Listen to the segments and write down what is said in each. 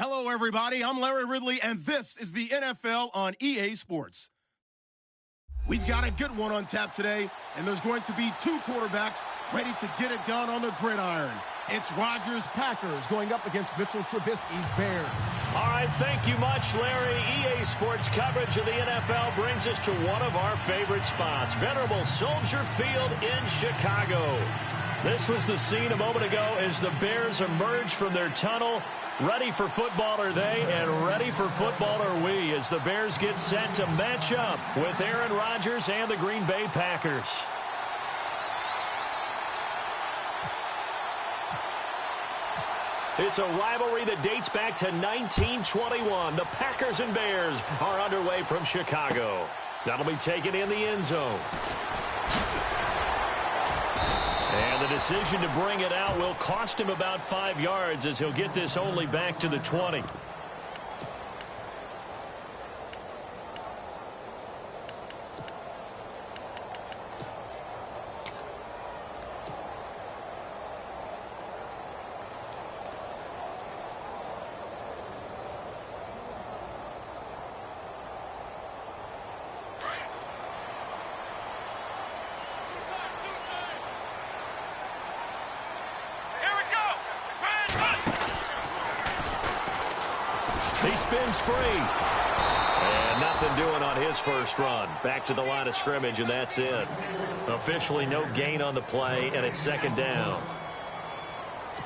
Hello, everybody. I'm Larry Ridley, and this is the NFL on EA Sports. We've got a good one on tap today, and there's going to be two quarterbacks ready to get it done on the gridiron. It's Rodgers' Packers going up against Mitchell Trubisky's Bears. All right, thank you much, Larry. EA Sports coverage of the NFL brings us to one of our favorite spots, venerable Soldier Field in Chicago. This was the scene a moment ago as the Bears emerged from their tunnel. Ready for football are they, and ready for football are we as the Bears get set to match up with Aaron Rodgers and the Green Bay Packers. It's a rivalry that dates back to 1921. The Packers and Bears are underway from Chicago. That'll be taken in the end zone. And the decision to bring it out will cost him about 5 yards as he'll get this only back to the 20. He spins free. And nothing doing on his first run. Back to the line of scrimmage, and that's it. Officially no gain on the play, and it's second down.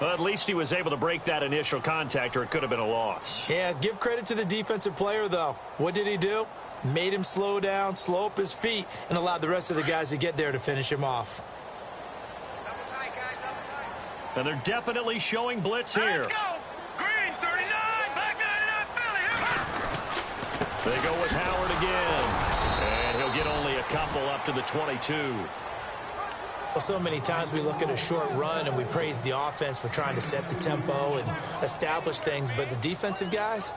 Well, at least he was able to break that initial contact, or it could have been a loss. Yeah, give credit to the defensive player, though. What did he do? Made him slow down, slow up his feet, and allowed the rest of the guys to get there to finish him off. And they're definitely showing blitz here. Let's go. Green, 39, back 99, Philly. They go with Howard again. And he'll get only a couple up to the 22. Well, so many times we look at a short run and we praise the offense for trying to set the tempo and establish things. But the defensive guys,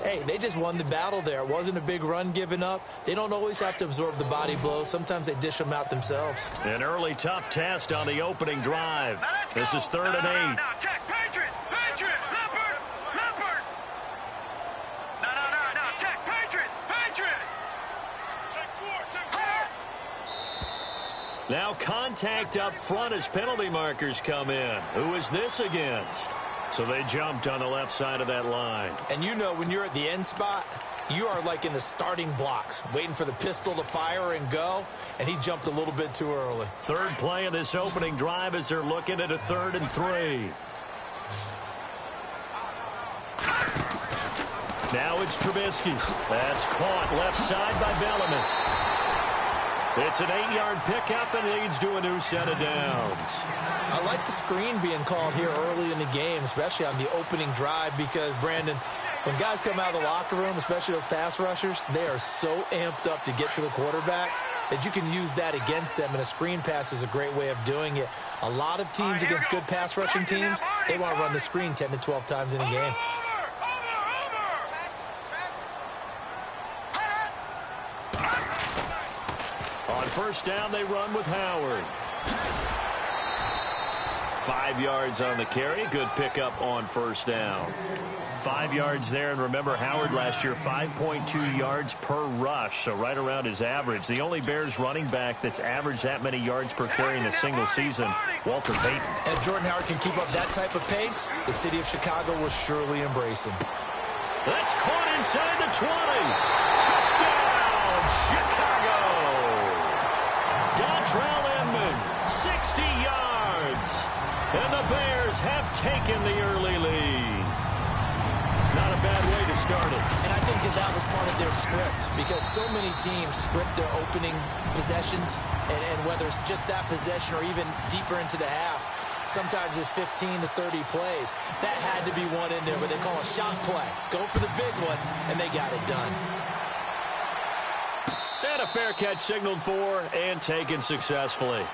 hey, they just won the battle there. It wasn't a big run given up. They don't always have to absorb the body blows. Sometimes they dish them out themselves. An early tough test on the opening drive. This is 3rd and 8. Now, check. Patriot. Leopard. No. Check. Patriot. Check 4. Now contact up front as penalty markers come in. Who is this against? So they jumped on the left side of that line. And you know when you're at the end spot, you are like in the starting blocks, waiting for the pistol to fire and go, and he jumped a little bit too early. Third play of this opening drive as they're looking at a 3rd and 3. Now it's Trubisky. That's caught left side by Bellamy. It's an 8-yard pickup and leads to a new set of downs. I like the screen being called here early in the game, especially on the opening drive, because, Brandon, when guys come out of the locker room, especially those pass rushers, they are so amped up to get to the quarterback that you can use that against them, and a screen pass is a great way of doing it. A lot of teams against good pass rushing teams, they want to run the screen 10 to 12 times in a game. On first down, they run with Howard. 5 yards on the carry. Good pickup on first down. 5 yards there, and remember, Howard last year, 5.2 yards per rush, so right around his average. The only Bears running back that's averaged that many yards per carry in a single season, Walter Payton. And if Jordan Howard can keep up that type of pace, the city of Chicago will surely embrace him. That's caught inside the 20. Touchdown, Chicago. Dontrell Inman, 60 yards. And the Bears have taken the early lead. Not a bad way to start it. And I think that was part of their script, because so many teams script their opening possessions, and whether it's just that possession or even deeper into the half, sometimes it's 15 to 30 plays. That had to be one in there, but they call a shot play. Go for the big one, and they got it done. And a fair catch signaled for and taken successfully.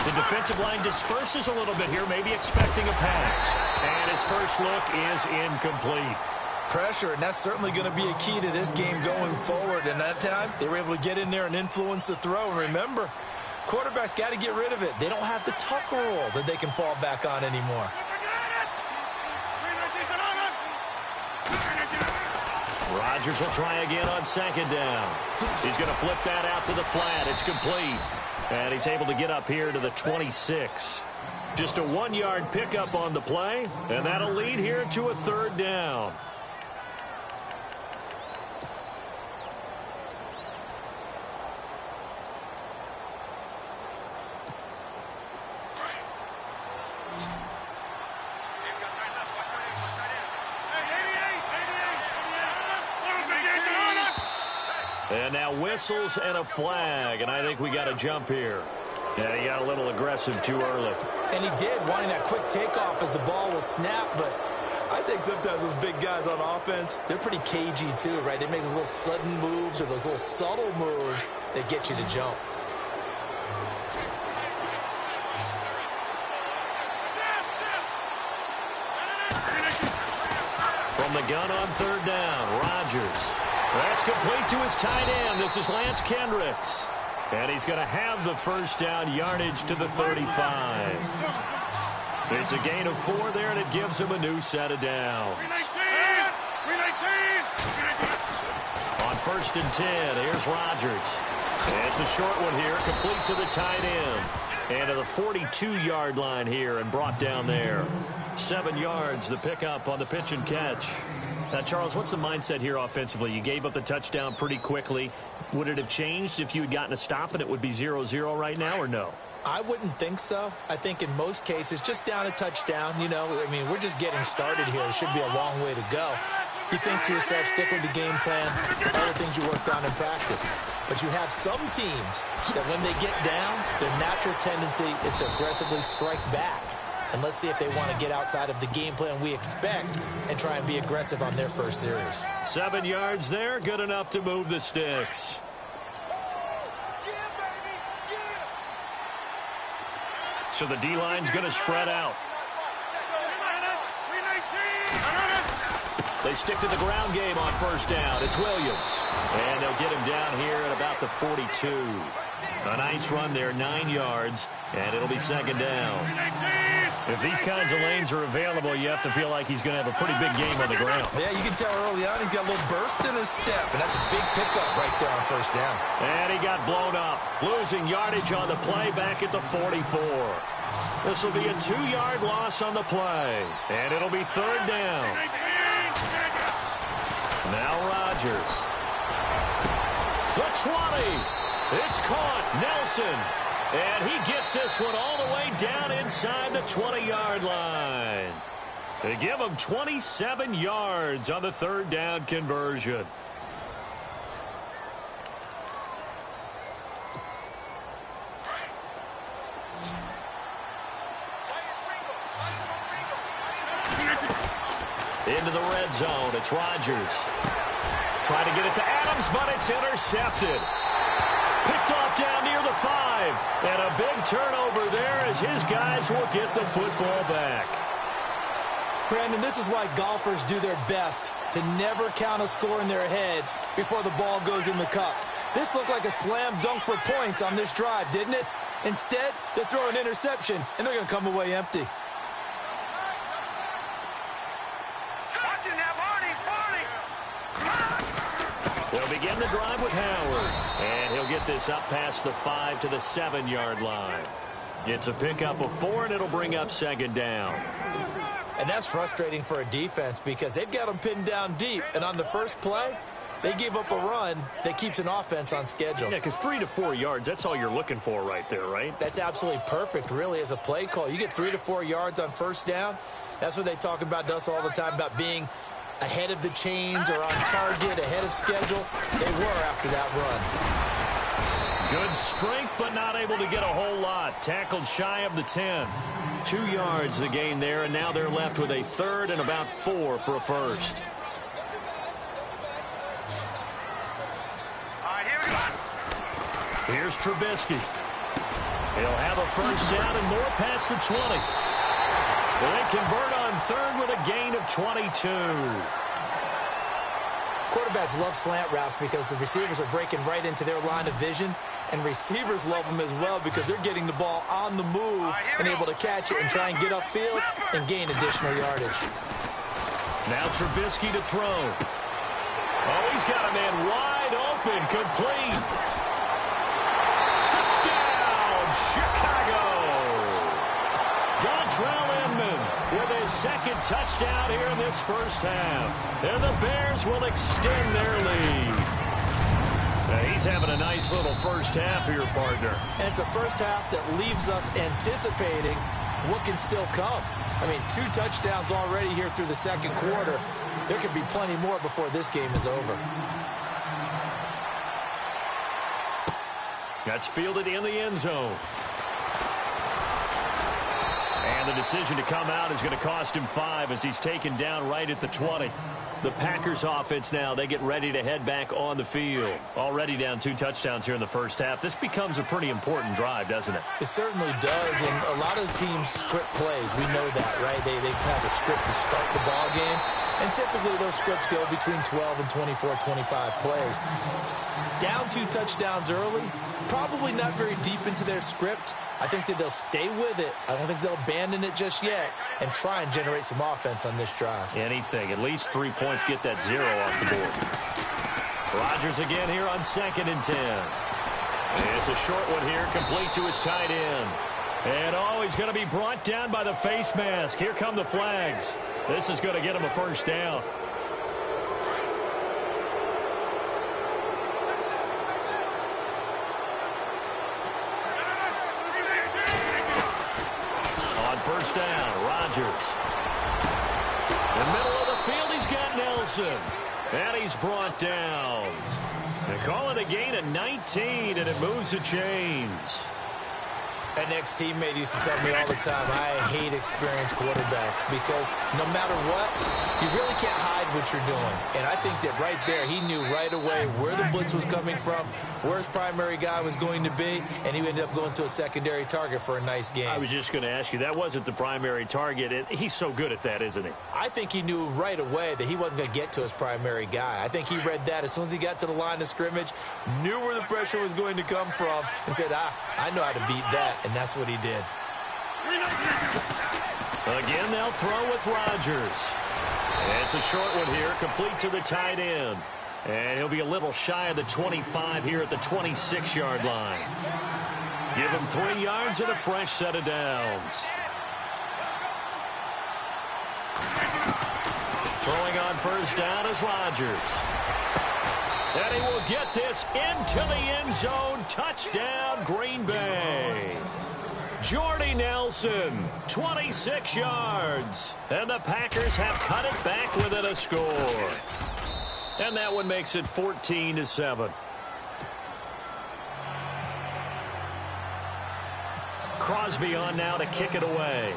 The defensive line disperses a little bit here, maybe expecting a pass. And his first look is incomplete. Pressure, and that's certainly going to be a key to this game going forward. And that time, they were able to get in there and influence the throw. And remember, quarterbacks got to get rid of it. They don't have the tucker roll that they can fall back on anymore. Rodgers will try again on second down. He's going to flip that out to the flat. It's complete. And he's able to get up here to the 26. Just a 1-yard pickup on the play, and that'll lead here to a third down. And now whistles and a flag, and I think we got a jump here. Yeah, he got a little aggressive too early. And he did, wanting that quick takeoff as the ball was snapped, but I think sometimes those big guys on offense, they're pretty cagey too, right? They make those little sudden moves or those little subtle moves that get you to jump. From the gun on third down, Rodgers. That's complete to his tight end. This is Lance Kendricks. And he's going to have the first down, yardage to the 35. It's a gain of 4 there, and it gives him a new set of downs. On first and 10, here's Rodgers. It's a short one here, complete to the tight end. And to the 42-yard line here and brought down there. 7 yards, the pickup on the pitch and catch. Now, Charles, what's the mindset here offensively? You gave up the touchdown pretty quickly. Would it have changed if you had gotten a stop and it would be 0-0 right now, or no? I wouldn't think so. I think in most cases, just down a touchdown, you know, I mean, we're just getting started here. It should be a long way to go. You think to yourself, stick with the game plan, all the things you worked on in practice. But you have some teams that when they get down, their natural tendency is to aggressively strike back. And let's see if they want to get outside of the game plan we expect and try and be aggressive on their first series. 7 yards there, good enough to move the sticks. So the D-line's going to spread out. They stick to the ground game on first down. It's Williams. And they'll get him down here at about the 42. A nice run there, 9 yards, and it'll be second down. If these kinds of lanes are available, you have to feel like he's going to have a pretty big game on the ground. Yeah, you can tell early on he's got a little burst in his step, and that's a big pickup right there on first down. And he got blown up, losing yardage on the play back at the 44. This will be a 2-yard loss on the play, and it'll be third down. Now Rodgers. The 20. It's caught. Nelson. And he gets this one all the way down inside the 20-yard line. They give him 27 yards on the third down conversion. Into the red zone. It's Rodgers. Trying to get it to Adams, but it's intercepted. Picked off down near the 5. And a big turnover there as his guys will get the football back. Brandon, this is why golfers do their best to never count a score in their head before the ball goes in the cup. This looked like a slam dunk for points on this drive, didn't it? Instead, they throw an interception, and they're going to come away empty. They'll begin the drive with Howard. And he'll get this up past the 5 to the 7-yard line. It's a pickup of 4, and it'll bring up second down. And that's frustrating for a defense because they've got them pinned down deep. And on the first play, they give up a run that keeps an offense on schedule. Yeah, because 3 to 4 yards, that's all you're looking for right there, right? That's absolutely perfect, really, as a play call. You get 3 to 4 yards on first down. That's what they talk about to us all the time, about being ahead of the chains or on target, ahead of schedule. They were after that run. Good strength, but not able to get a whole lot. Tackled shy of the 10. 2 yards the gain there, and now they're left with a third and about 4 for a first. All right, here we go. Here's Trubisky. He'll have a first down and more past the 20. They convert on third with a gain of 22. Quarterbacks love slant routes because the receivers are breaking right into their line of vision, and receivers love them as well because they're getting the ball on the move and able to catch it and try and get upfield and gain additional yardage. Now Trubisky to throw. Oh, he's got a man wide open, complete. Touchdown, Chicago. Dontrell Inman with his second touchdown here in this first half. And the Bears will extend their lead. Now, he's having a nice little first half here, partner. And it's a first half that leaves us anticipating what can still come. I mean, 2 touchdowns already here through the second quarter. There could be plenty more before this game is over. That's fielded in the end zone. And the decision to come out is going to cost him 5 as he's taken down right at the 20. The Packers offense now, they get ready to head back on the field. Already down 2 touchdowns here in the first half. This becomes a pretty important drive, doesn't it? It certainly does, and a lot of the teams script plays. We know that, right? They have a script to start the ball game, and typically those scripts go between 12 and 24, 25 plays. Down 2 touchdowns early, probably not very deep into their script. I think that they'll stay with it. I don't think they'll abandon it just yet and try and generate some offense on this drive. Anything. At least 3 points, get that 0 off the board. Rodgers again here on 2nd and 10. It's a short one here, complete to his tight end. And, oh, he's going to be brought down by the face mask. Here come the flags. This is going to get him a first down. First down, Rodgers. In the middle of the field, he's got Nelson. And he's brought down. They call it a gain of 19, and it moves the chains. An ex-teammate used to tell me all the time, I hate experienced quarterbacks because no matter what, you really can't hide what you're doing. And I think that right there, he knew right away where the blitz was coming from, where his primary guy was going to be, and he ended up going to a secondary target for a nice game. I was just going to ask you, that wasn't the primary target. And he's so good at that, isn't he? I think he knew right away that he wasn't going to get to his primary guy. I think he read that as soon as he got to the line of scrimmage, knew where the pressure was going to come from, and said, I know how to beat that. And that's what he did. Again, they'll throw with Rodgers. It's a short one here, complete to the tight end. And he'll be a little shy of the 25 here at the 26-yard line. Give him 3 yards and a fresh set of downs. Throwing on first down is Rodgers. And he will get this into the end zone. Touchdown, Green Bay. Jordy Nelson, 26 yards. And the Packers have cut it back within a score. And that one makes it 14-7. Crosby on now to kick it away.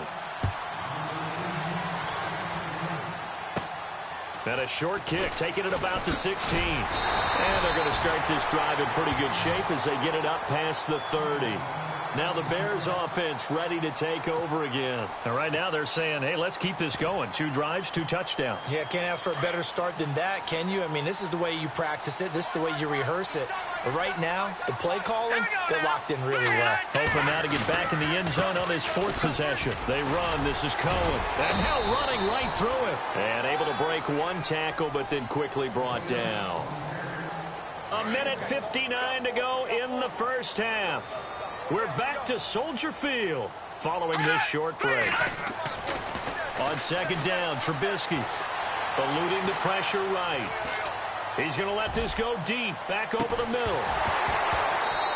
And a short kick, taking it about the 16. And they're going to start this drive in pretty good shape as they get it up past the 30. Now the Bears offense ready to take over again. And right now they're saying, hey, let's keep this going. 2 drives, 2 touchdowns. Yeah, can't ask for a better start than that, can you? I mean, this is the way you practice it. This is the way you rehearse it. But right now, the play calling, they're locked in really well. Hoping now to get back in the end zone on this 4th possession. They run. This is Cohen. And now running right through it. And able to break 1 tackle, but then quickly brought down. 1:59 to go in the first half. We're back to Soldier Field following this short break. On 2nd down, Trubisky eluding the pressure right. He's going to let this go deep, back over the middle.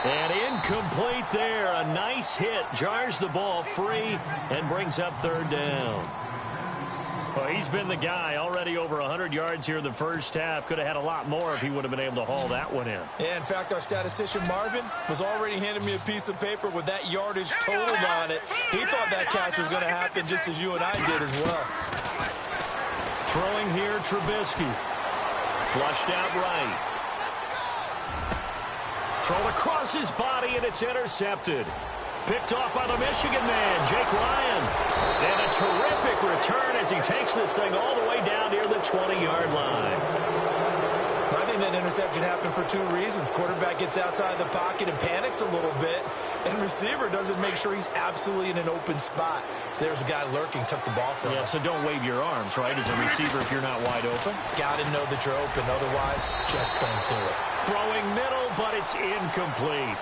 And incomplete there. A nice hit, jars the ball free, and brings up 3rd down. Well, he's been the guy, already over 100 yards here in the first half. Could have had a lot more if he would have been able to haul that one in. Yeah, in fact, our statistician Marvin was already handing me a piece of paper with that yardage totaled on it. He thought that catch was going to happen just as you and I did as well. Throwing here, Trubisky. Flushed out right. Thrown across his body, and it's intercepted. Picked off by the Michigan man, Jake Ryan. And a terrific return as he takes this thing all the way down near the 20-yard line. I think that interception happened for two reasons. Quarterback gets outside the pocket and panics a little bit, and receiver doesn't make sure he's absolutely in an open spot. So there's a guy lurking, took the ball from him. Yeah, so don't wave your arms, right, as a receiver if you're not wide open. Got to know that you're open. Otherwise, just don't do it. Throwing middle, but it's incomplete.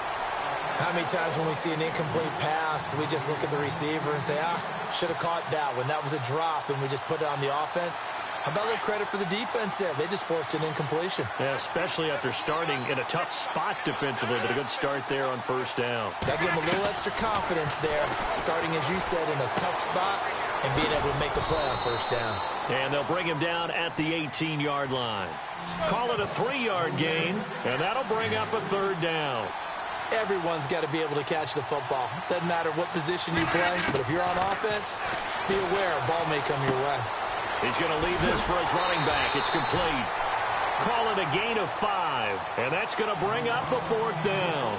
How many times when we see an incomplete pass, we just look at the receiver and say, should have caught that one. That was a drop, and we just put it on the offense. How about a little credit for the defense there? They just forced an incompletion. Yeah, especially after starting in a tough spot defensively, but a good start there on first down. That gave them a little extra confidence there, starting, as you said, in a tough spot and being able to make the play on first down. And they'll bring him down at the 18-yard line. Call it a 3-yard gain, and that'll bring up a third down. Everyone's got to be able to catch the football. Doesn't matter what position you play, but if you're on offense, be aware a ball may come your way. He's going to leave this for his running back. It's complete. Call it a gain of 5, and that's going to bring up a fourth down.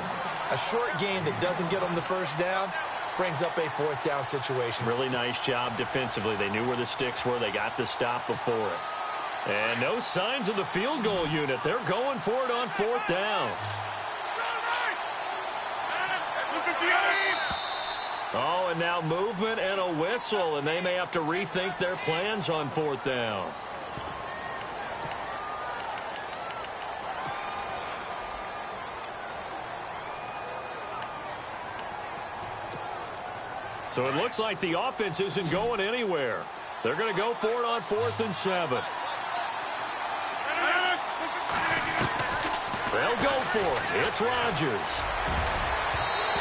A short gain that doesn't get them the first down brings up a fourth down situation. Really nice job defensively. They knew where the sticks were. They got the stop before it. And no signs of the field goal unit. They're going for it on fourth down. Oh, and now movement and a whistle, and they may have to rethink their plans on fourth down. So it looks like the offense isn't going anywhere. They're going to go for it on 4th and 7. They'll go for it. It's Rodgers.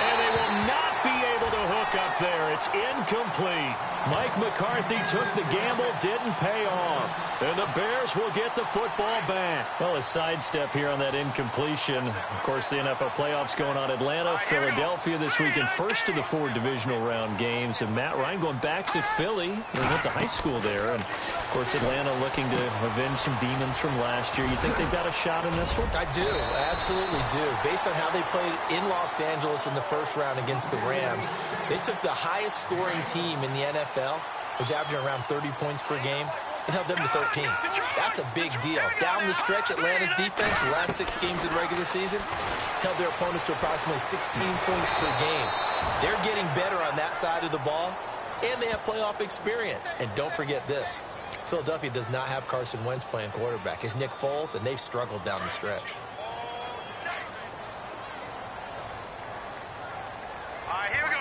And they will not be able to hook up there. It's incomplete. Mike McCarthy took the gamble, didn't pay off. And the Bears will get the football back. Well, a sidestep here on that incompletion. Of course, the NFL playoffs going on. Atlanta, Philadelphia this weekend. First of the 4 divisional round games. And Matt Ryan going back to Philly. He went to high school there. And, of course, Atlanta looking to avenge some demons from last year. You think they've got a shot in this one? I do. I absolutely do. Based on how they played in Los Angeles in the first round against the Rams, they took the highest scoring team in the NFL, which averaging around 30 points per game, and held them to 13. That's a big deal. Down the stretch, Atlanta's defense, the last 6 games of the regular season, held their opponents to approximately 16 points per game. They're getting better on that side of the ball, and they have playoff experience. And don't forget this. Philadelphia does not have Carson Wentz playing quarterback. It's Nick Foles, and they've struggled down the stretch. Here we go.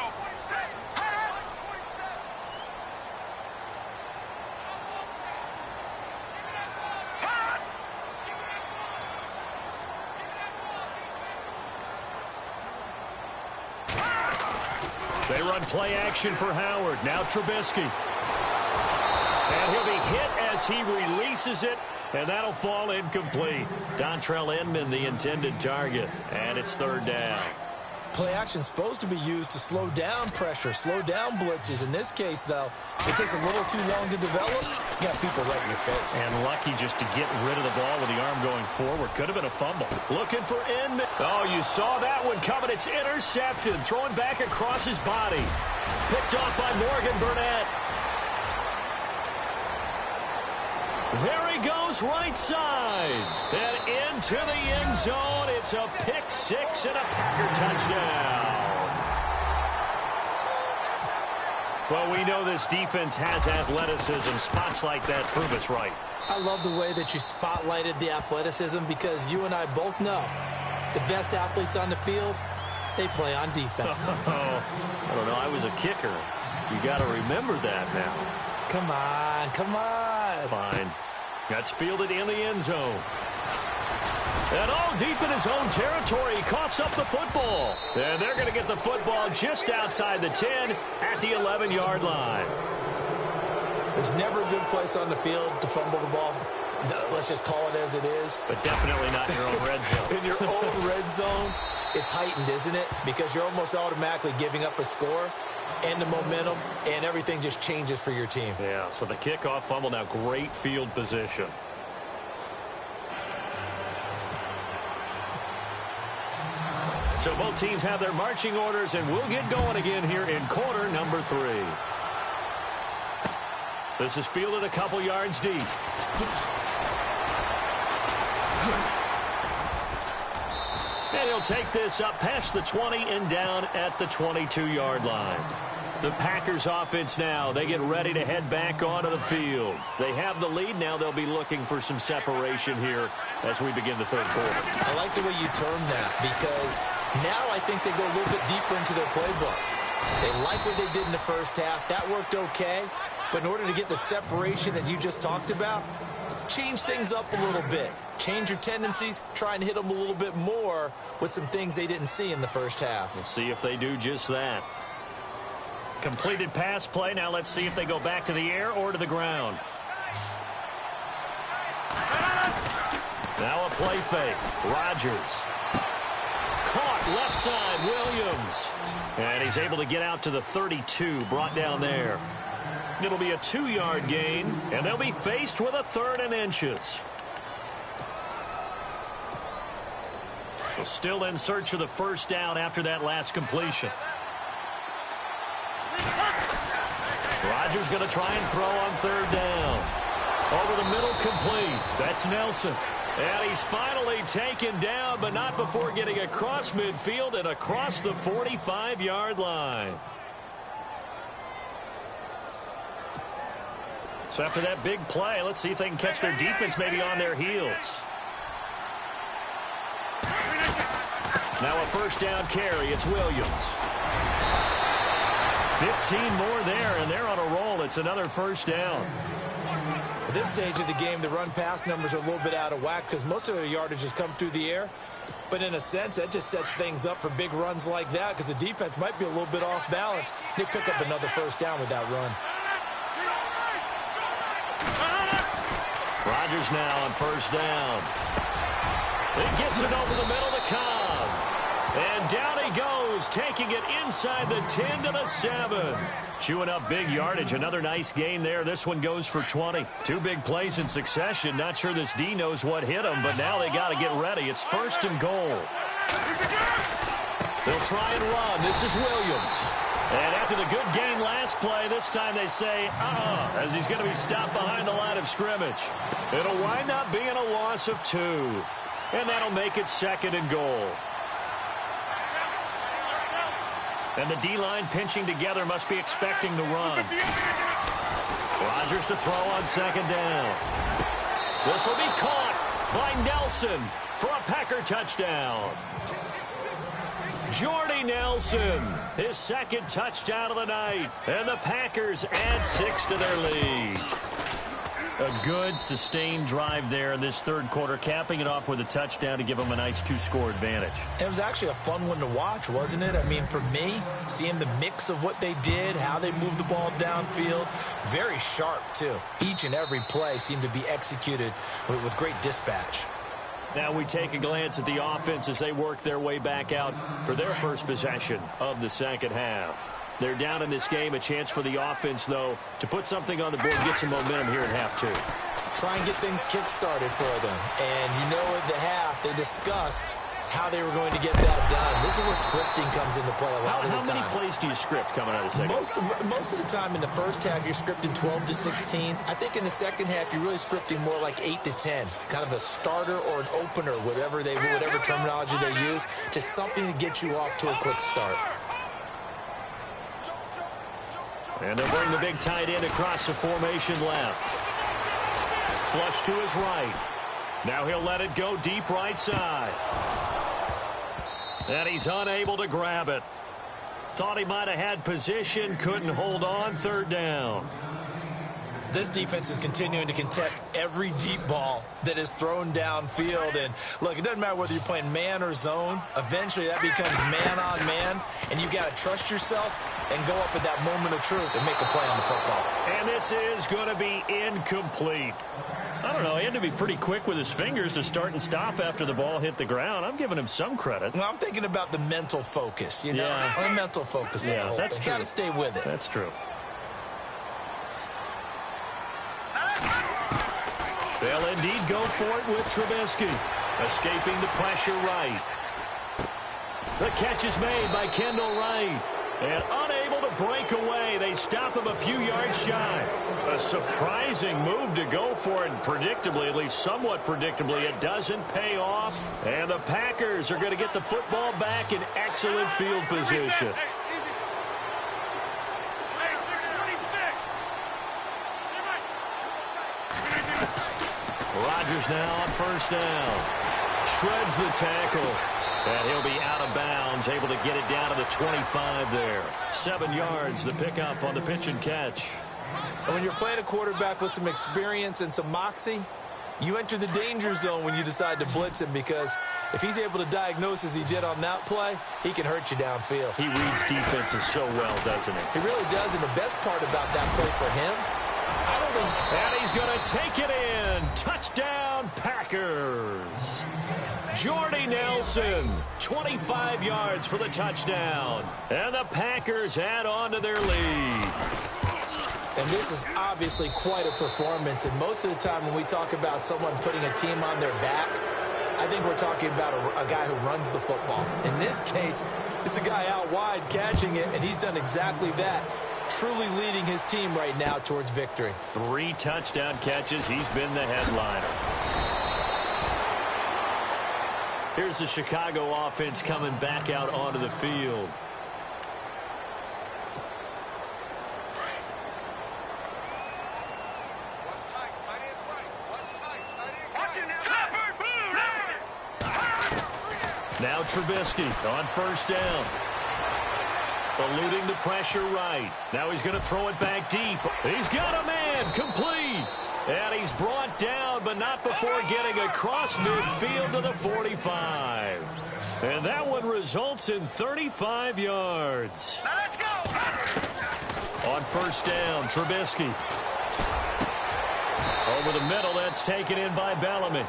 They run play action for Howard. Now Trubisky. And he'll be hit as he releases it, and that'll fall incomplete. Dontrell Inman, the intended target, and it's 3rd down. Play action is supposed to be used to slow down pressure, slow down blitzes. In this case, though, it takes a little too long to develop. You got people right in your face. And lucky just to get rid of the ball with the arm going forward. Could have been a fumble. Looking for Inman. Oh, you saw that one coming. It's intercepted. Throwing back across his body. Picked off by Morgan Burnett. There he goes, right side. And into the end zone. It's a pick 6 and a Packer touchdown. Well, we know this defense has athleticism. Spots like that prove us right. I love the way that you spotlighted the athleticism, because you and I both know the best athletes on the field, they play on defense. I don't know. I was a kicker. You got to remember that now. Come on, come on. Fine. That's fielded in the end zone. And all deep in his own territory, he coughs up the football. And they're going to get the football just outside the 10 at the 11-yard line. There's never a good place on the field to fumble the ball. Let's just call it as it is. But definitely not in your own red zone. In your own red zone, it's heightened, isn't it? Because you're almost automatically giving up a score and the momentum, and everything just changes for your team. Yeah, so the kickoff fumble, now great field position. So both teams have their marching orders, and we'll get going again here in quarter number 3. This is fielded a couple yards deep. And he'll take this up past the 20 and down at the 22-yard line. The Packers offense now, they get ready to head back onto the field. They have the lead. Now they'll be looking for some separation here as we begin the third quarter. I like the way you term that because now I think they go a little bit deeper into their playbook. They like what they did in the first half. That worked okay. But in order to get the separation that you just talked about, change things up a little bit. Change your tendencies, try and hit them a little bit more with some things they didn't see in the first half. We'll see if they do just that. Completed pass play. Now let's see if they go back to the air or to the ground. Now a play fake. Rodgers. Caught left side, Williams. And he's able to get out to the 32, brought down there. It'll be a 2-yard gain, and they'll be faced with a 3rd and inches. So still in search of the first down after that last completion. Rodgers going to try and throw on 3rd down. Over the middle, complete. That's Nelson. And he's finally taken down, but not before getting across midfield and across the 45-yard line. So after that big play, let's see if they can catch their defense maybe on their heels. Now a first down carry. It's Williams. 15 more there, and they're on a roll. It's another first down. At this stage of the game, the run-pass numbers are a little bit out of whack because most of their yardage has come through the air. But in a sense, that just sets things up for big runs like that because the defense might be a little bit off balance. They pick up another first down with that run. Rodgers now on first down. He gets it over the middle to Cobb. And down he goes, taking it inside the 10 to the 7. Chewing up big yardage. Another nice gain there. This one goes for 20. 2 big plays in succession. Not sure this D knows what hit him, but now they got to get ready. It's 1st and goal. They'll try and run. This is Williams. And after the good gain last play, this time they say, as he's going to be stopped behind the line of scrimmage. It'll wind up being a loss of 2. And that'll make it 2nd and goal. And the D-line pinching together must be expecting the run. Rodgers to throw on 2nd down. This will be caught by Nelson for a Packer touchdown. Jordy Nelson, his 2nd touchdown of the night. And the Packers add 6 to their lead. A good, sustained drive there in this third quarter, capping it off with a touchdown to give them a nice 2-score advantage. It was actually a fun one to watch, wasn't it? I mean, for me, seeing the mix of what they did, how they moved the ball downfield, very sharp, too. Each and every play seemed to be executed with great dispatch. Now we take a glance at the offense as they work their way back out for their first possession of the second half. They're down in this game. A chance for the offense, though, to put something on the board, get some momentum here at half 2. Try and get things kick-started for them. And you know at the half, they discussed how they were going to get that done. This is where scripting comes into play a lot of the time. How many plays do you script coming out of the second? Most of the time in the first half, you're scripting 12 to 16. I think in the second half, you're really scripting more like 8 to 10. Kind of a starter or an opener, whatever terminology they use. Just something to get you off to a quick start. And they'll bring the big tight end across the formation left. Flush to his right. Now he'll let it go deep right side. And he's unable to grab it. Thought he might have had position, couldn't hold on, 3rd down. This defense is continuing to contest every deep ball that is thrown downfield. And, look, it doesn't matter whether you're playing man or zone. Eventually, that becomes man on man. And you've got to trust yourself and go up at that moment of truth and make a play on the football. And this is going to be incomplete. I don't know. He had to be pretty quick with his fingers to start and stop after the ball hit the ground. I'm giving him some credit. Well, I'm thinking about the mental focus, you know? Yeah. The mental focus. Yeah, that's true. You got to stay with it. That's true. They'll indeed go for it with Trubisky. Escaping the pressure right. The catch is made by Kendall Wright. And unable to break away, they stop him a few yards shy. A surprising move to go for it, and predictably, at least somewhat predictably, it doesn't pay off. And the Packers are going to get the football back in excellent field position. Rodgers now on first down. Shreds the tackle. And he'll be out of bounds, able to get it down to the 25 there. 7 yards, the pickup on the pitch and catch. And when you're playing a quarterback with some experience and some moxie, you enter the danger zone when you decide to blitz him, because if he's able to diagnose as he did on that play, he can hurt you downfield. He reads defenses so well, doesn't he? He really does, and the best part about that play for him, I don't think... And he's going to take it in. Touchdown, Packers. Jordy Nelson, 25 yards for the touchdown. And the Packers add on to their lead. And this is obviously quite a performance. And most of the time when we talk about someone putting a team on their back, I think we're talking about a guy who runs the football. In this case, it's a guy out wide catching it, and he's done exactly that, truly leading his team right now towards victory. 3 touchdown catches. He's been the headliner. Here's the Chicago offense coming back out onto the field. Now Trubisky on first down. Eluding the pressure right. Now he's going to throw it back deep. He's got a man. Complete. And he's brought down, but not before getting across midfield to the 45. And that one results in 35 yards. Now let's go. On first down, Trubisky. Over the middle, that's taken in by Bellamy.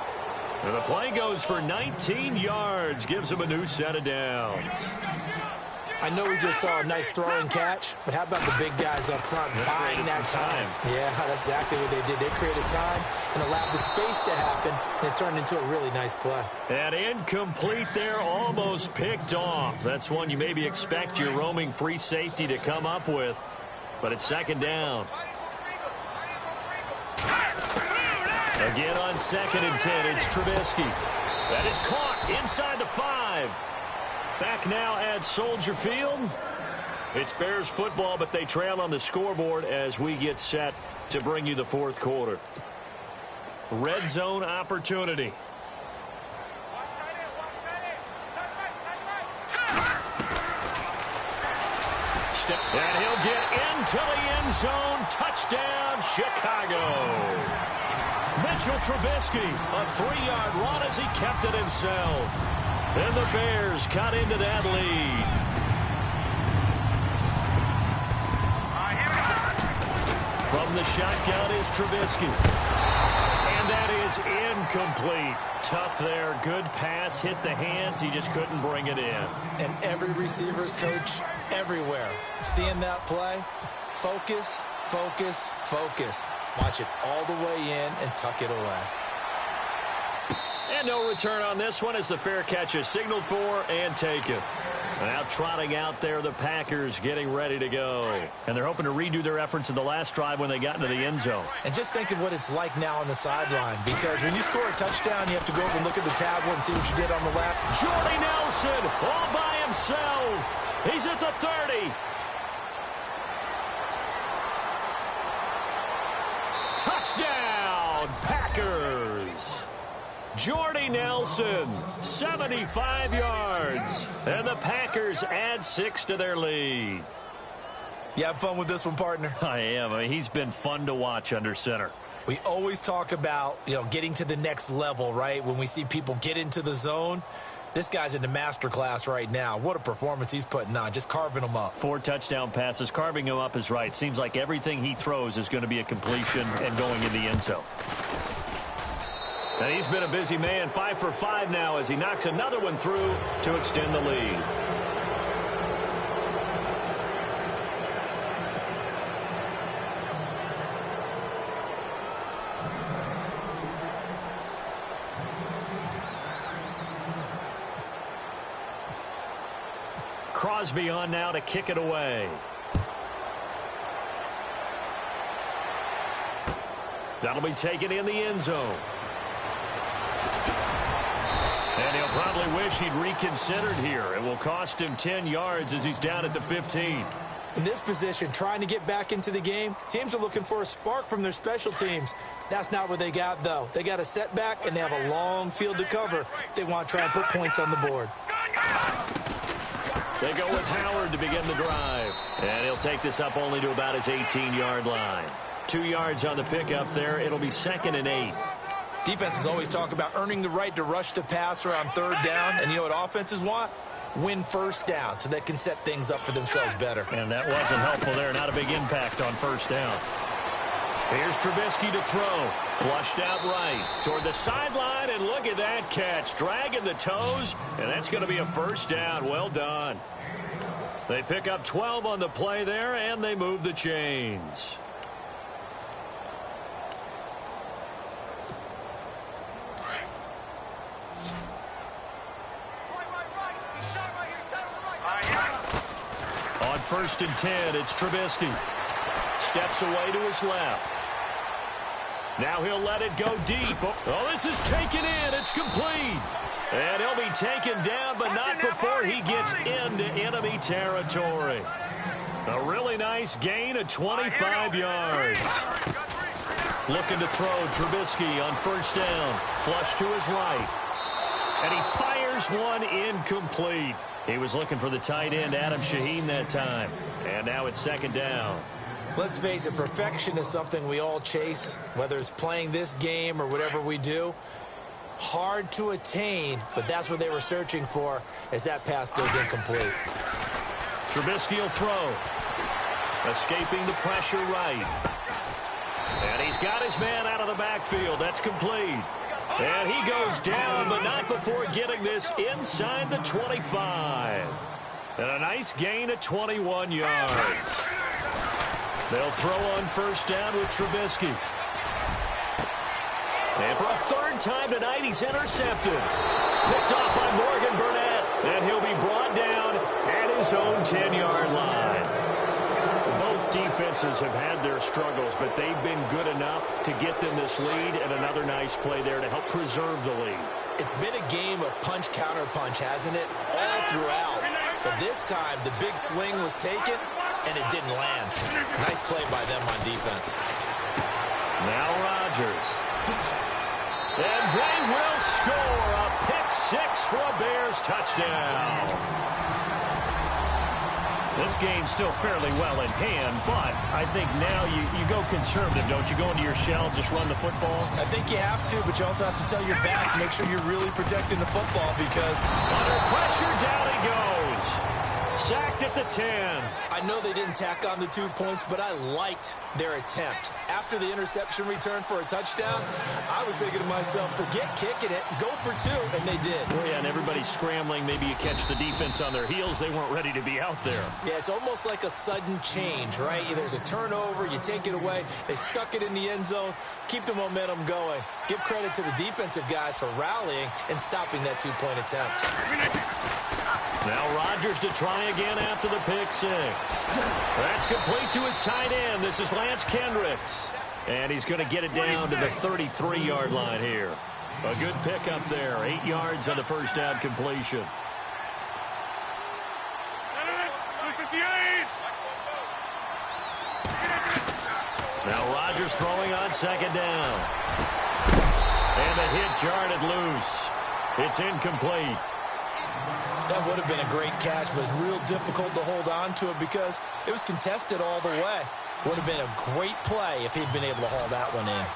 And the play goes for 19 yards, gives him a new set of downs. I know we just saw a nice throwing catch, but how about the big guys up front buying that time? Yeah, that's exactly what they did. They created time and allowed the space to happen, and it turned into a really nice play. And incomplete there, almost picked off. That's one you maybe expect your roaming free safety to come up with, but it's second down. Again on 2nd and 10, it's Trubisky. That is caught inside the 5. Back now at Soldier Field. It's Bears football, but they trail on the scoreboard as we get set to bring you the 4th quarter. Red zone opportunity. And he'll get into the end zone. Touchdown, Chicago. Mitchell Trubisky, a 3-yard run as he kept it himself. And the Bears cut into that lead. From the shotgun is Trubisky. And that is incomplete. Tough there. Good pass. Hit the hands. He just couldn't bring it in. And every receiver's coach everywhere, seeing that play, focus, focus, focus. Watch it all the way in and tuck it away. And no return on this one as the fair catch is signaled for and taken. Now trotting out there, the Packers getting ready to go. And they're hoping to redo their efforts in the last drive when they got into the end zone. And just think of what it's like now on the sideline, because when you score a touchdown, you have to go over and look at the tablet and see what you did on the left. Jordy Nelson all by himself. He's at the 30. Touchdown, Packers. Jordy Nelson, 75 yards. And the Packers add 6 to their lead. You have fun with this one, partner? I am. I mean, he's been fun to watch under center. We always talk about, getting to the next level, right? When we see people get into the zone, this guy's in the master class right now. What a performance he's putting on, just carving them up. 4 touchdown passes. Carving him up is right. Seems like everything he throws is going to be a completion and going in the end zone. And he's been a busy man, 5 for 5 now as he knocks another one through to extend the lead. Crosby on now to kick it away. That'll be taken in the end zone. And he'll probably wish he'd reconsidered here. It will cost him 10 yards as he's down at the 15. In this position, trying to get back into the game, teams are looking for a spark from their special teams. That's not what they got, though. They got a setback, and they have a long field to cover if they want to try and put points on the board. They go with Howard to begin the drive. And he'll take this up only to about his 18-yard line. 2 yards on the pickup there. It'll be 2nd and 8. Defenses always talk about earning the right to rush the passer on 3rd down. And you know what offenses want? Win 1st down so they can set things up for themselves better. And that wasn't helpful there. Not a big impact on 1st down. Here's Trubisky to throw. Flushed out right toward the sideline. And look at that catch. Dragging the toes. And that's going to be a 1st down. Well done. They pick up 12 on the play there. And they move the chains. On 1st and 10, it's Trubisky. Steps away to his left. Now he'll let it go deep. Oh, this is taken in. It's complete. And he'll be taken down, but not before he gets into enemy territory. A really nice gain of 25 yards. Looking to throw Trubisky on 1st down. Flush to his right. And he fires one incomplete. He was looking for the tight end, Adam Shaheen, that time. And now it's 2nd down. Let's face it, perfection is something we all chase, whether it's playing this game or whatever we do. Hard to attain, but that's what they were searching for as that pass goes incomplete. Trubisky will throw. Escaping the pressure right. And he's got his man out of the backfield. That's complete. And he goes down, but not before getting this inside the 25. And a nice gain of 21 yards. They'll throw on 1st down with Trubisky. And for a 3rd time tonight, he's intercepted. Picked off by Morgan Burnett. And he'll be brought down at his own 10-yard line. Both defenses have had their struggles, but they've been good enough to get them this lead, and another nice play there to help preserve the lead. It's been a game of punch-counter-punch, hasn't it? All throughout. But this time, the big swing was taken, and it didn't land. Nice play by them on defense. Now Rodgers. And they will score a pick-6 for a Bears touchdown. This game's still fairly well in hand, but I think now you go conservative, don't you? Go into your shell, just run the football? I think you have to, but you also have to tell your backs, make sure you're really protecting the football because... Under pressure, down he goes. Sacked at the 10. I know they didn't tack on the 2 points, but I liked their attempt. After the interception return for a touchdown, I was thinking to myself, forget kicking it, go for 2, and they did. Well, yeah, and everybody's scrambling. Maybe you catch the defense on their heels. They weren't ready to be out there. Yeah, it's almost like a sudden change, right? There's a turnover, you take it away, they stuck it in the end zone, keep the momentum going. Give credit to the defensive guys for rallying and stopping that 2-point attempt. Now Rodgers to try again after the pick-6. That's complete to his tight end. This is Lance Kendricks. And he's going to get it down to the 33-yard line here. A good pickup there. 8 yards on the 1st down completion. Now Rodgers throwing on 2nd down. And the hit jarred it loose. It's incomplete. That would have been a great catch, but it's real difficult to hold on to it because it was contested all the way. Would have been a great play if he'd been able to haul that one in.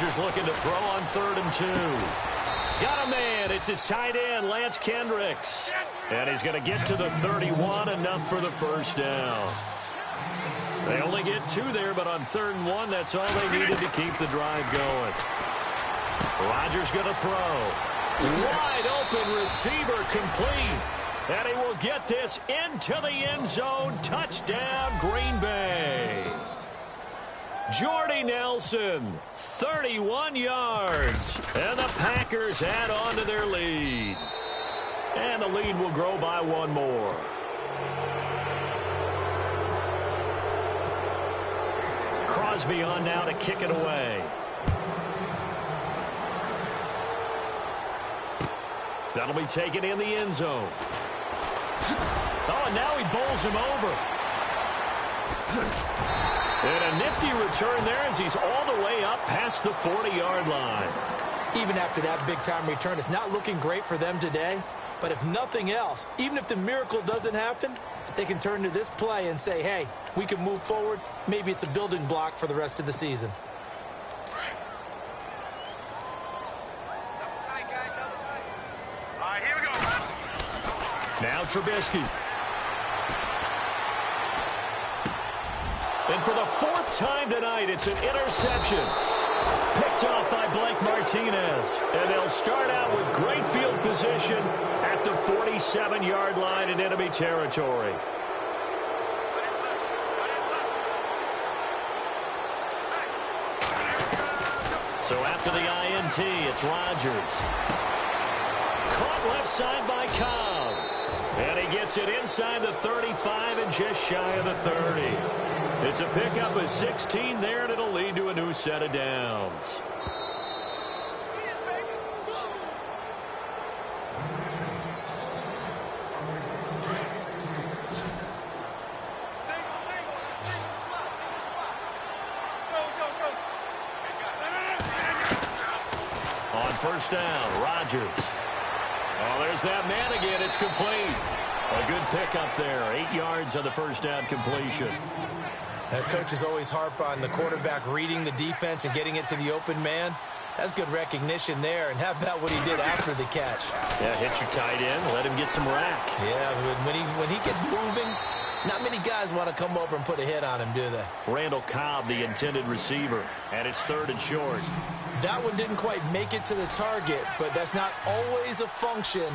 Rodgers looking to throw on 3rd and 2. Got a man. It's his tight end, Lance Kendricks. And he's going to get to the 31, enough for the 1st down. They only get 2 there, but on 3rd and 1, that's all they needed to keep the drive going. Rodgers going to throw. Wide open receiver complete. And he will get this into the end zone. Touchdown, Green Bay. Jordy Nelson, 31 yards. And the Packers add on to their lead. And the lead will grow by 1 more. Crosby on now to kick it away. That'll be taken in the end zone. Oh, and now he bowls him over. And a nifty return there as he's all the way up past the 40-yard line. Even after that big-time return, it's not looking great for them today. But if nothing else, even if the miracle doesn't happen, they can turn to this play and say, hey, we can move forward. Maybe it's a building block for the rest of the season. All right, here we go. Now Trubisky. And for the 4th time tonight, it's an interception. Picked off by Blake Martinez. And they'll start out with great field position at the 47-yard line in enemy territory. So after the INT, it's Rodgers. Caught left side by Cobb. And he gets it inside the 35 and just shy of the 30. It's a pickup of 16 there, and it'll lead to a new set of downs. On 1st down, Rodgers. Oh, there's that man again. It's complete. A good pickup there. 8 yards on the 1st down completion. Coaches always harp on the quarterback reading the defense and getting it to the open man. That's good recognition there. And how about what he did after the catch? Yeah, hit your tight end. Let him get some rack. Yeah, when he gets moving, not many guys want to come over and put a hit on him, do they? Randall Cobb, the intended receiver, and it's 3rd and short. That one didn't quite make it to the target, but that's not always a function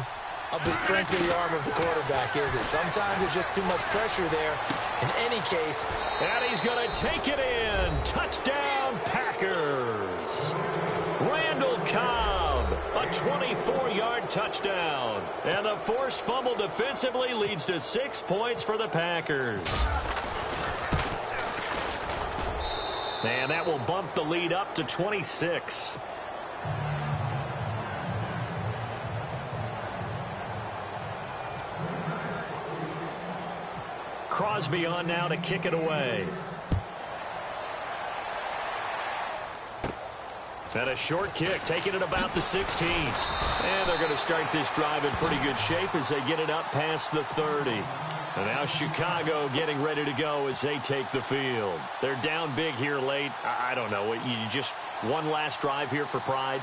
of the strength of the arm of the quarterback, is it? Sometimes there's just too much pressure there. In any case. And he's going to take it in. Touchdown, Packers. Randall Cobb, a 24-yard touchdown. And the forced fumble defensively leads to 6 points for the Packers. And that will bump the lead up to 26. Crosby on now to kick it away. And a short kick, taking it about the 16. And they're going to start this drive in pretty good shape as they get it up past the 30. And now Chicago getting ready to go as they take the field. They're down big here late. I don't know. You just one last drive here for pride?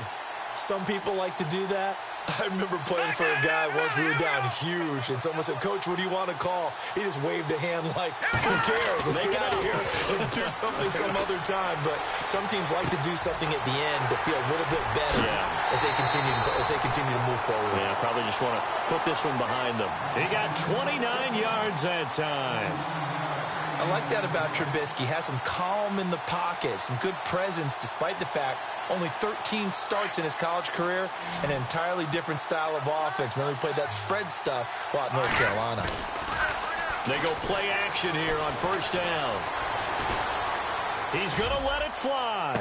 Some people like to do that. I remember playing for a guy once. We were down huge, and someone said, Coach, what do you want to call? He just waved a hand like, who cares? Let's get out of here and do something some other time. But some teams like to do something at the end to feel a little bit better as they continue to move forward. Yeah, probably just want to put this one behind them. He got 29 yards that time. I like that about Trubisky. Has some calm in the pocket, some good presence despite the fact only 13 starts in his college career, an entirely different style of offense. Remember, he played that spread stuff while at North Carolina. They go play action here on 1st down. He's going to let it fly.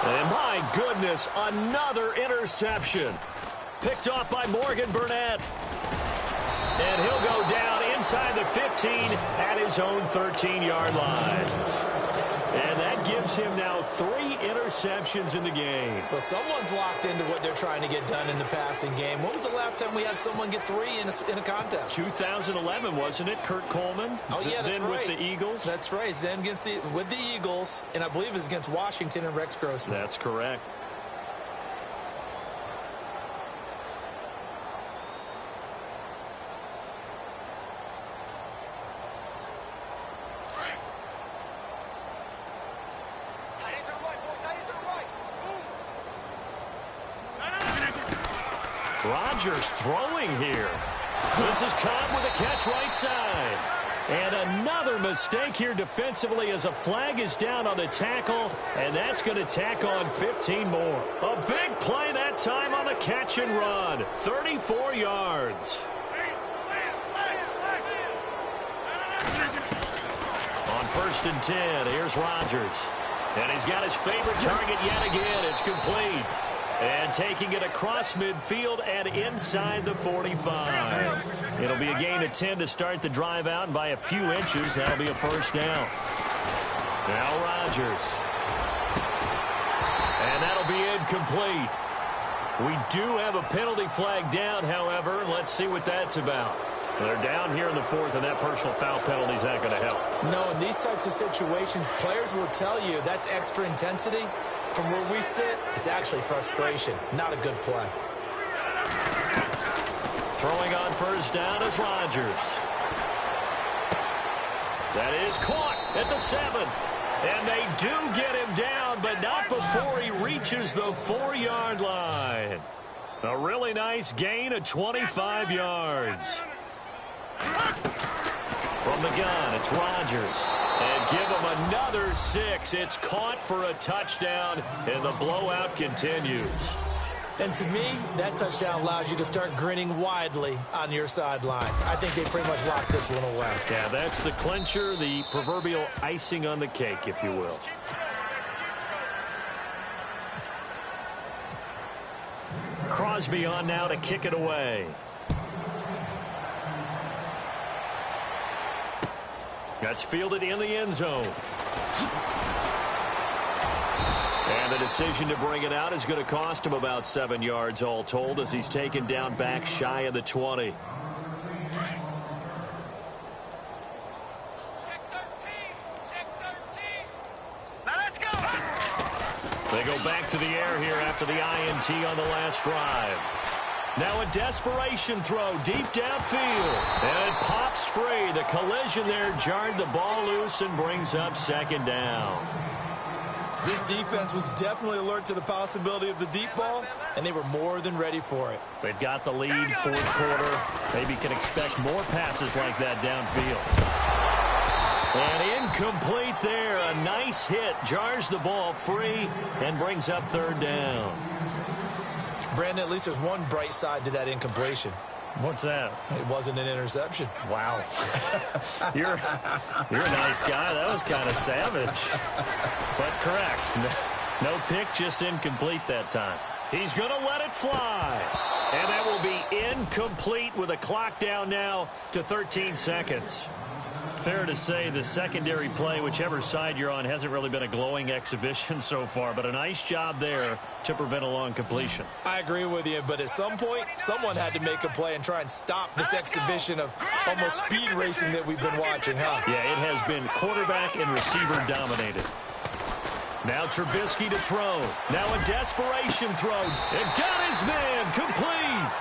And my goodness, another interception. Picked off by Morgan Burnett. And he'll go down inside the 15 at his own 13-yard line. And that gives him now 3 interceptions in the game. Well, someone's locked into what they're trying to get done in the passing game. When was the last time we had someone get 3 in a contest? 2011, wasn't it? Kurt Coleman? Oh, yeah, that's then right. With the Eagles? That's right. Then with the Eagles, and I believe it was against Washington and Rex Grossman. That's correct. Rodgers throwing here. This is Cobb with a catch right side. And another mistake here defensively as a flag is down on the tackle, and that's going to tack on 15 more. A big play that time on the catch and run. 34 yards. On 1st and 10, here's Rodgers. And he's got his favorite target yet again. It's complete. And taking it across midfield and inside the 45. It'll be a gain of 10 to start the drive out, and by a few inches, that'll be a first down. Now Rodgers. And that'll be incomplete. We do have a penalty flag down, however. Let's see what that's about. They're down here in the 4th, and that personal foul penalty is not going to help. No, in these types of situations, players will tell you that's extra intensity. From where we sit, it's actually frustration. Not a good play. Throwing on first down is Rodgers. That is caught at the 7. And they do get him down, but not before he reaches the 4-yard line. A really nice gain of 25 yards. From the gun, it's Rodgers. And give him another 6. It's caught for a touchdown, and the blowout continues. And to me, that touchdown allows you to start grinning widely on your sideline. I think they pretty much locked this one away. Yeah, that's the clincher, the proverbial icing on the cake, if you will. Crosby on now to kick it away. That's fielded in the end zone. And the decision to bring it out is going to cost him about 7 yards all told as he's taken down back shy of the 20. Now let's go. They go back to the air here after the INT on the last drive. Now a desperation throw deep downfield. And it pops free. The collision there jarred the ball loose and brings up 2nd down. This defense was definitely alert to the possibility of the deep ball, and they were more than ready for it. They've got the lead 4th quarter. Maybe can expect more passes like that downfield. And incomplete there. A nice hit. Jars the ball free and brings up 3rd down. Brandon, at least there's one bright side to that incompletion. What's that? It wasn't an interception. Wow. You're a nice guy. That was kind of savage. But correct. No pick, just incomplete that time. He's going to let it fly. And that will be incomplete with a clock down now to 13 seconds. Fair to say the secondary play, whichever side you're on, hasn't really been a glowing exhibition so far, but a nice job there to prevent a long completion. I agree with you, but at some point, someone had to make a play and try and stop this exhibition of almost speed racing that we've been watching, huh? Yeah, it has been quarterback and receiver dominated. Now Trubisky to throw. Now a desperation throw. And got his man complete.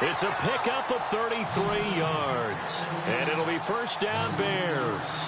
It's a pickup of 33 yards. And it'll be first down Bears.